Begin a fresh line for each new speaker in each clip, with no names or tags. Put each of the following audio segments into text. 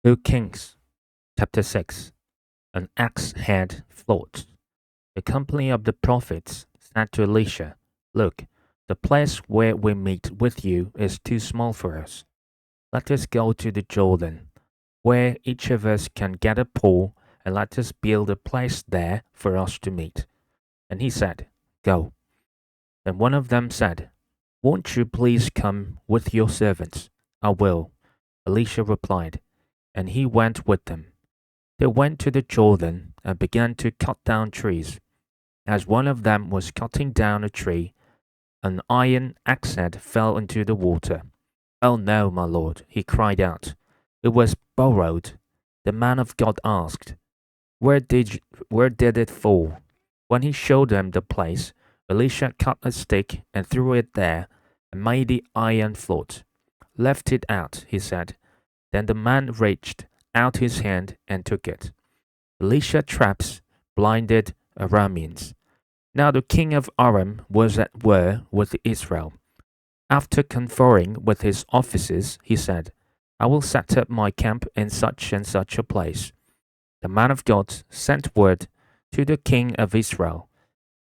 2 Kings chapter 6. An axe head float. The company of the prophets said to Elisha, "Look, the place where we meet with you is too small for us. Let us go to the Jordan, where each of us can get a pole, and let us build a place there for us to meet." And he said, "Go." Then one of them said, "Won't you please come with your servants?" "I will," Elisha replied, and he went with them. They went to the Jordan and began to cut down trees. As one of them was cutting down a tree, an iron axe head fell into the water. "Oh no, my lord," he cried out. "It was borrowed." The man of God asked, where did it fall?" When he showed them the place, Elisha cut a stick and threw it there and made the iron float. "Left it out," he said. Then the man reached out his hand and took it. Elisha traps blinded Arameans. Now the king of Aram was at war with Israel. After conferring with his officers, he said, "I will set up my camp in such and such a place." The man of God sent word to the king of Israel,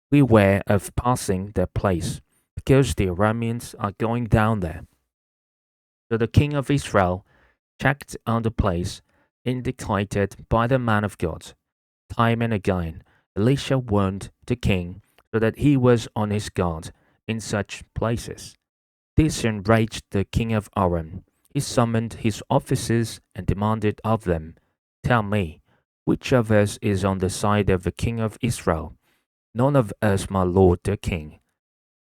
"Beware of passing that place, because the Arameans are going down there." So the king of Israel checked on the place indicated by the man of God. Time and again, Elisha warned the king so that he was on his guard in such places. This enraged the king of Aram. He summoned his officers and demanded of them, "Tell me, which of us is on the side of the king of Israel?" "None of us, my lord the king,"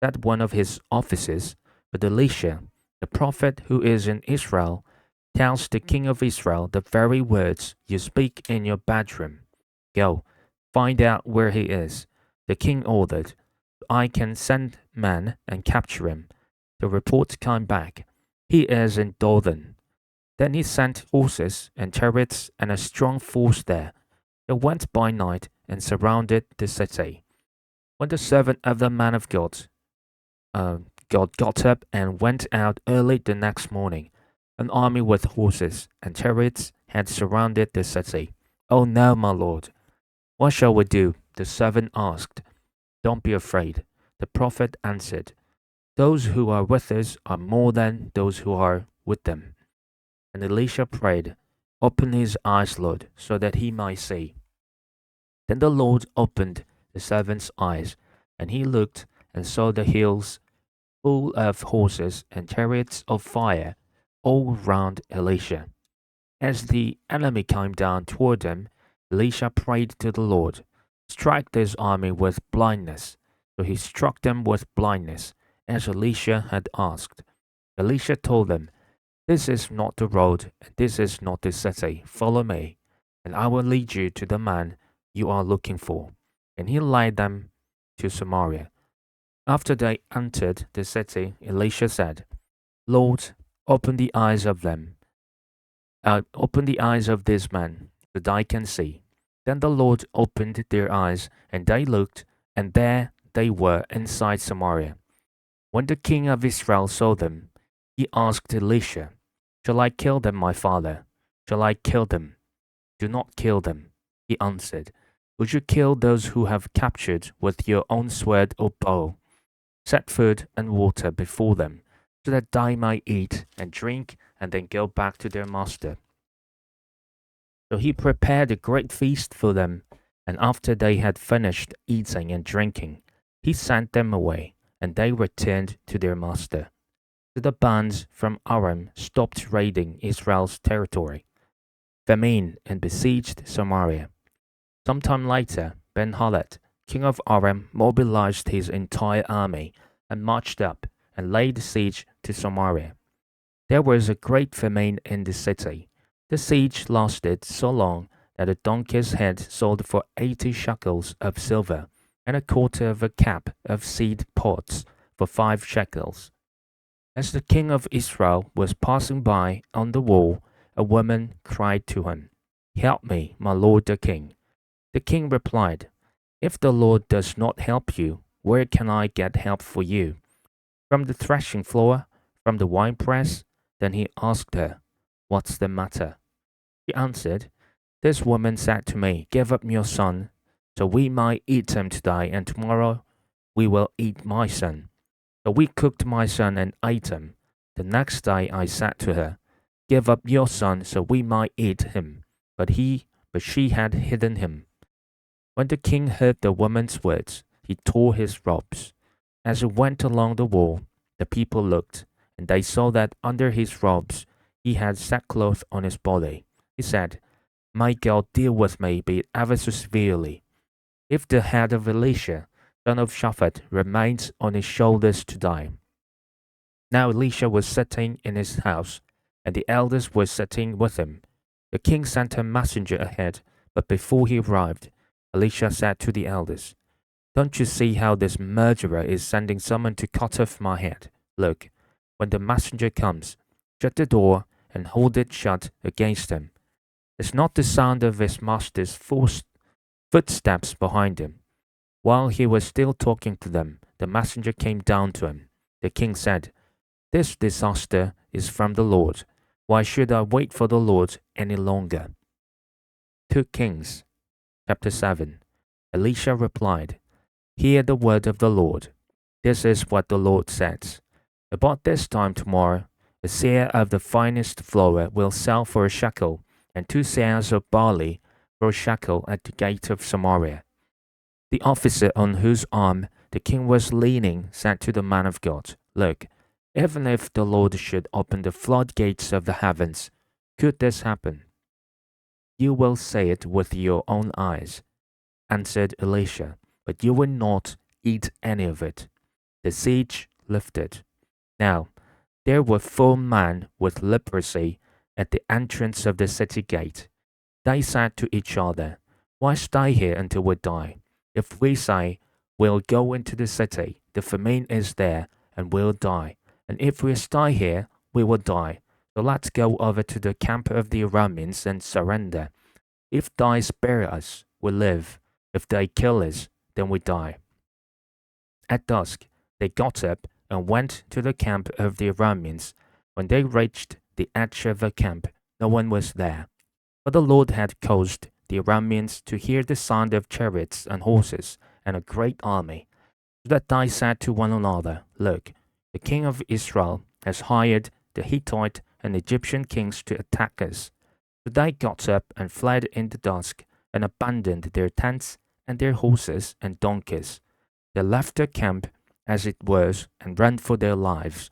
said one of his officers. But Elisha, the prophet who is in Israel, tells the king of Israel the very words you speak in your bedroom. "Go, find out where he is," the king ordered. "I can send men and capture him." The report came back, "He is in Dothan." Then he sent horses and chariots and a strong force there. They went by night and surrounded the city. When the servant of the man of God got up and went out early the next morning, an army with horses and chariots had surrounded the city. "Oh no, my lord, what shall we do?" the servant asked. "Don't be afraid," the prophet answered. "Those who are with us are more than those who are with them." And Elisha prayed, "Open his eyes, Lord, so that he might see." Then the Lord opened the servant's eyes, and he looked and saw the hills full of horses and chariots of fire all round Elisha. As the enemy came down toward them, Elisha prayed to the Lord, "Strike this army with blindness." So he struck them with blindness, as Elisha had asked. Elisha told them, "This is not the road, and this is not the city. Follow me, and I will lead you to the man you are looking for." And he led them to Samaria. After they entered the city, Elisha said, "Lord, open the eyes of them. Open the eyes of this man, that I can see." Then the Lord opened their eyes, and they looked, and there they were inside Samaria. When the king of Israel saw them, he asked Elisha, "Shall I kill them, my father? Shall I kill them?" "Do not kill them," he answered. "Would you kill those who have captured with your own sword or bow? Set food and water before them, so that they may eat and drink and then go back to their master." So he prepared a great feast for them, and after they had finished eating and drinking, he sent them away, and they returned to their master. So the bands from Aram stopped raiding Israel's territory. Famine and besieged Samaria. Sometime later, Ben-Hadad, king of Aram, mobilized his entire army and marched up and laid siege to Samaria. There was a great famine in the city. The siege lasted so long that a donkey's head sold for 80 shekels of silver, and a quarter of a cap of seed pods for 5 shekels. As the king of Israel was passing by on the wall, a woman cried to him, "Help me, my lord the king." The king replied, "If the Lord does not help you, where can I get help for you? From the threshing floor? From the winepress?" Then he asked her, "What's the matter?" He answered, This woman said to me, Give up your son, so we might eat him today, and tomorrow we will eat my son. So we cooked my son and ate him. The next day I said to her, Give up your son, so we might eat him. But she had hidden him. When the king heard the woman's words, he tore his robes. As he went along the wall, the people looked, and they saw that under his robes he had sackcloth on his body. He said, May God deal with me, be it ever so severely, if the head of Elisha, son of Shaphat, remains on his shoulders to die. Now Elisha was sitting in his house, and the elders were sitting with him. The king sent a messenger ahead, but before he arrived, Elisha said to the elders, Don't you see how this murderer is sending someone to cut off my head? Look, when the messenger comes, shut the door and hold it shut against him. It's not the sound of his master's footsteps behind him. While he was still talking to them, the messenger came down to him. The king said, This disaster is from the Lord. Why should I wait for the Lord any longer? 2 Kings chapter 7. Elisha replied, Hear the word of the Lord. This is what the Lord says. About this time tomorrow, a seah of the finest flour will sell for a shekel, and 2 seahs of barley for a shekel at the gate of Samaria. The officer on whose arm the king was leaning said to the man of God, Look, even if the Lord should open the floodgates of the heavens, could this happen? You will see it with your own eyes, answered Elisha, but you will not eat any of it. The siege lifted. Now, there were 4 men with leprosy at the entrance of the city gate. They said to each other, Why stay here until we die? If we say, We'll go into the city, the famine is there, and we'll die. And if we stay here, we will die. So let's go over to the camp of the Arameans and surrender. If they spare us, we live. If they kill us, then we die. At dusk, they got up and went to the camp of the Arameans. When they reached the edge of the camp, no one was there. For the Lord had caused the Arameans to hear the sound of chariots and horses and a great army, so that they said to one another, Look, the king of Israel has hired the Hittite and Egyptian kings to attack us. So they got up and fled in the dusk and abandoned their tents and their horses and donkeys. They left their camp as it was and ran for their lives.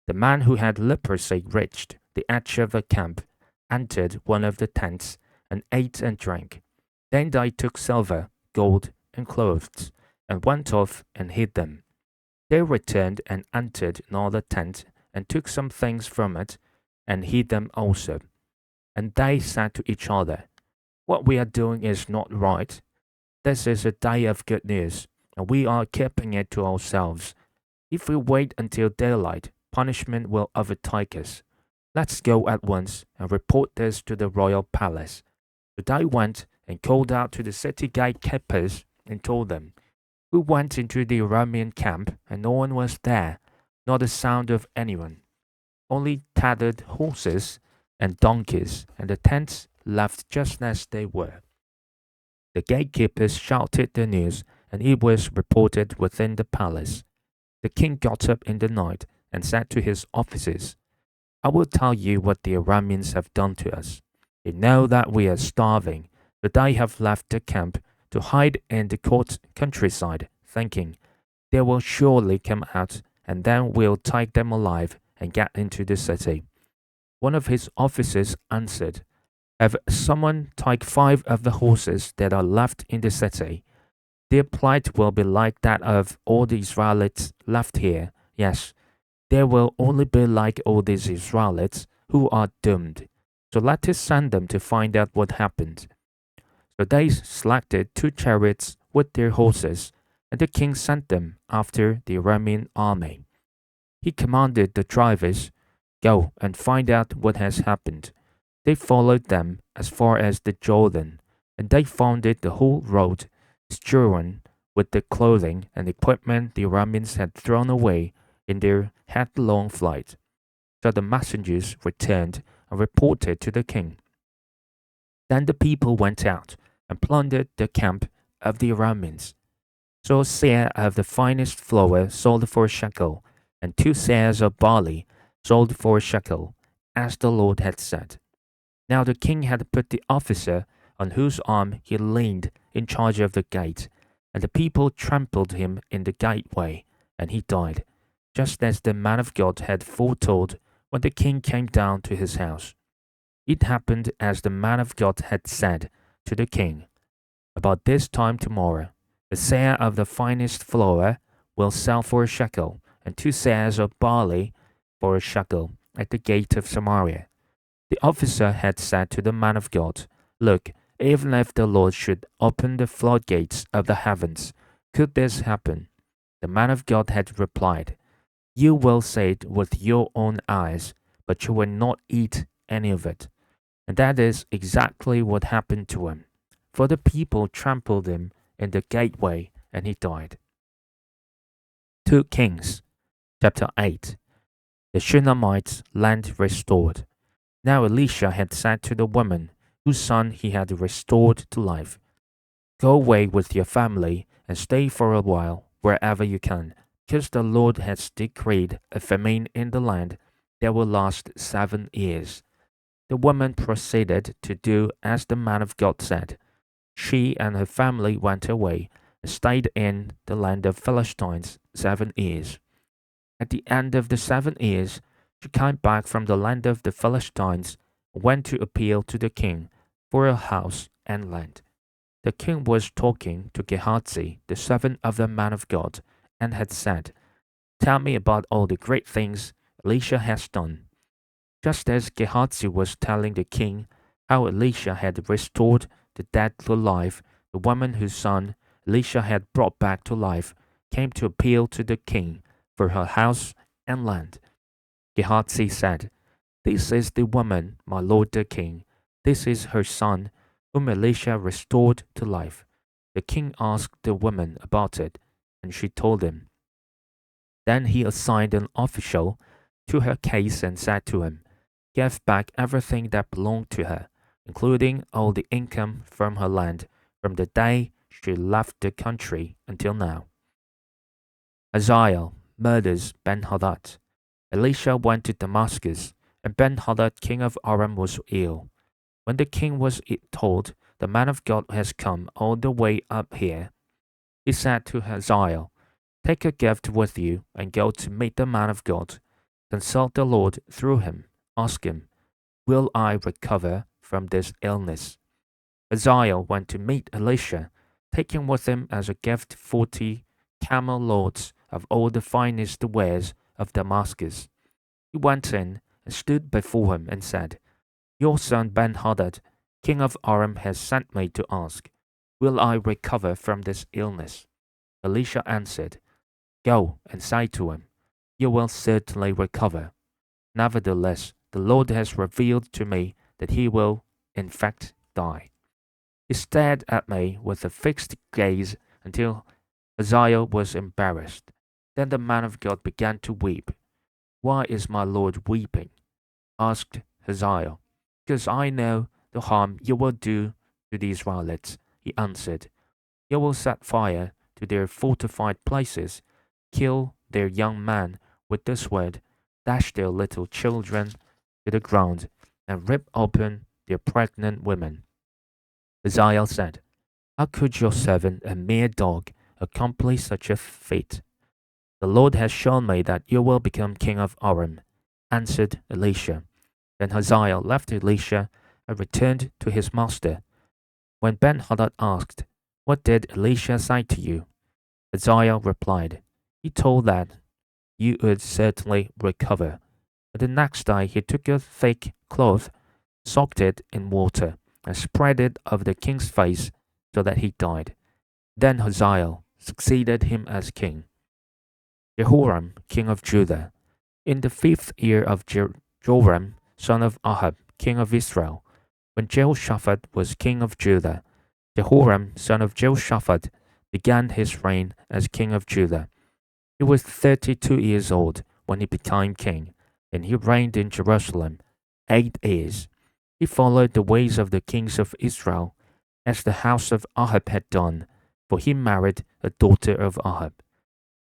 The man who had leprosy reached the edge of the camp, entered one of the tents, and ate and drank. Then they took silver, gold, and clothes, and went off and hid them. They returned and entered another tent, and took some things from it, and hid them also. And they said to each other, What we are doing is not right. This is a day of good news, and we are keeping it to ourselves. If we wait until daylight, punishment will overtake us. Let's go at once and report this to the royal palace. So they went and called out to the city gatekeepers and told them, We went into the Aramean camp, and no one was there, not a sound of anyone, only tethered horses and donkeys, and the tents left just as they were. The gatekeepers shouted the news, and it was reported within the palace. The king got up in the night and said to his officers, I will tell you what the Arameans have done to us. They know that we are starving, but they have left the camp to hide in the countryside, thinking, They will surely come out, and then we'll take them alive and get into the city. One of his officers answered, Have someone take 5 of the horses that are left in the city. Their plight will be like that of all the Israelites left here. Yes, they will only be like all these Israelites who are doomed. So let us send them to find out what happened. So they selected 2 chariots with their horses, and the king sent them after the Aramean army. He commanded the drivers, Go and find out what has happened. They followed them as far as the Jordan, and they found it the whole road strewn with the clothing and equipment the Arameans had thrown away in their headlong flight. So the messengers returned and reported to the king. Then the people went out and plundered the camp of the Arameans. So a seah of the finest flour sold for a shekel, and 2 seahs of barley sold for a shekel, as the Lord had said. Now the king had put the officer on whose arm he leaned in charge of the gate, and the people trampled him in the gateway, and he died, just as the man of God had foretold when the king came down to his house. It happened as the man of God had said to the king, about this time tomorrow, a seah of the finest flour will sell for a shekel, and 2 seahs of barley for a shekel at the gate of Samaria. The officer had said to the man of God, Look, even if the Lord should open the floodgates of the heavens, could this happen? The man of God had replied, You will see it with your own eyes, but you will not eat any of it. And that is exactly what happened to him. For the people trampled him in the gateway, and he died. 2 Kings chapter 8. The Shunammite land restored. Now Elisha had said to the woman whose son he had restored to life, Go away with your family and stay for a while wherever you can, because the Lord has decreed a famine in the land that will last 7 years. The woman proceeded to do as the man of God said. She and her family went away and stayed in the land of Philistines 7 years. At the end of the 7 years, she came back from the land of the Philistines and went to appeal to the king for a house and land. The king was talking to Gehazi, the servant of the man of God, and had said, Tell me about all the great things Elisha has done. Just as Gehazi was telling the king how Elisha had restored the dead to life, the woman whose son Elisha had brought back to life came to appeal to the king for her house and land. Gehazi said, This is the woman, my lord the king. This is her son, whom Elisha restored to life. The king asked the woman about it, and she told him. Then he assigned an official to her case and said to him, Give back everything that belonged to her, including all the income from her land, from the day she left the country until now. Hazael murders Ben-Hadad. Elisha went to Damascus, and Ben-Hadad king of Aram was ill. When the king was told, The man of God has come all the way up here, he said to Hazael, Take a gift with you and go to meet the man of God. Consult the Lord through him. Ask him, Will I recover from this illness? Hazael went to meet Elisha, taking with him as a gift 40 camel loads of all the finest wares of Damascus. He went in and stood before him and said, Your son Ben-Hadad, king of Aram, has sent me to ask, Will I recover from this illness? Elisha answered, Go and say to him, You will certainly recover. Nevertheless, the Lord has revealed to me that he will, in fact, die. He stared at me with a fixed gaze until Hazael was embarrassed. Then the man of God began to weep. Why is my Lord weeping? Asked Hazael. Because I know the harm you will do to the Israelites, he answered. You will set fire to their fortified places, kill their young men with the sword, dash their little children to the ground, and rip open their pregnant women. Hazael said, How could your servant, a mere dog, accomplish such a feat? The Lord has shown me that you will become king of Aram, answered Elisha. Then Hazael left Elisha and returned to his master. When Ben-Hadad asked, What did Elisha say to you? Hazael replied, He told that you would certainly recover. But the next day he took a thick cloth, soaked it in water, and spread it over the king's face so that he died. Then Hazael succeeded him as king. Jehoram, king of Judah. In the 5th year of Joram, son of Ahab, king of Israel, when Jehoshaphat was king of Judah, Jehoram, son of Jehoshaphat, began his reign as king of Judah. He was 32 years old when he became king, and he reigned in Jerusalem 8 years. He followed the ways of the kings of Israel, as the house of Ahab had done, for he married a daughter of Ahab.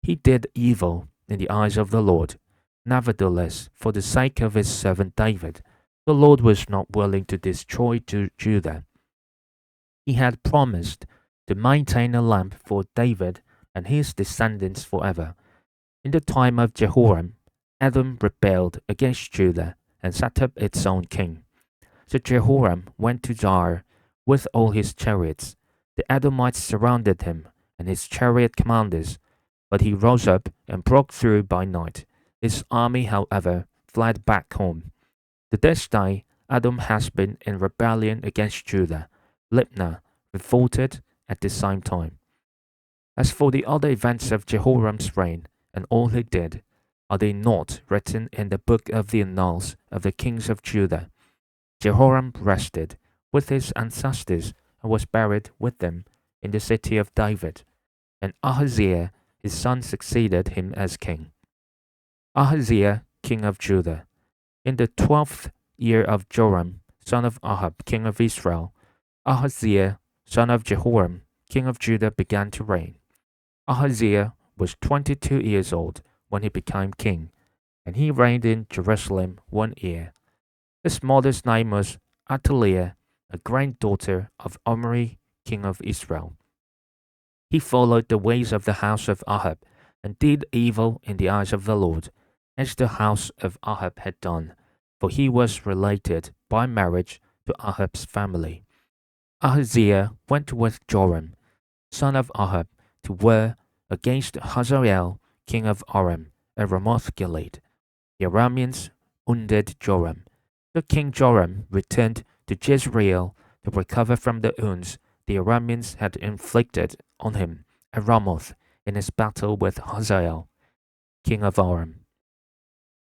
He did evil in the eyes of the Lord. Nevertheless, for the sake of his servant David, the Lord was not willing to destroy Judah. He had promised to maintain a lamp for David and his descendants forever. In the time of Jehoram, Edom rebelled against Judah and set up its own king. So Jehoram went to Jair with all his chariots. The Edomites surrounded him and his chariot commanders, but he rose up and broke through by night. His army, however, fled back home. To this day, Edom has been in rebellion against Judah. Libnah revolted at the same time. As for the other events of Jehoram's reign and all he did, are they not written in the book of the annals of the kings of Judah? Jehoram rested with his ancestors and was buried with them in the city of David. And Ahaziah his son succeeded him as king. Ahaziah, king of Judah. In the 12th year of Joram, son of Ahab, king of Israel, Ahaziah, son of Jehoram, king of Judah, began to reign. Ahaziah was 22 years old when he became king, and he reigned in Jerusalem 1 year. His mother's name was Athaliah, a granddaughter of Omri, king of Israel. He followed the ways of the house of Ahab, and did evil in the eyes of the Lord, as the house of Ahab had done, for he was related by marriage to Ahab's family. Ahaziah went with Joram, son of Ahab, to war against Hazael, king of Aram, at Ramoth Gilead. The Arameans wounded Joram. So King Joram returned to Jezreel to recover from the wounds the Arameans had inflicted on him at Ramoth in his battle with Hazael, king of Aram.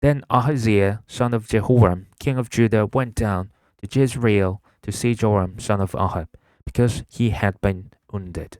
Then Ahaziah, son of Jehoram, king of Judah, went down to Jezreel to see Joram, son of Ahab, because he had been wounded.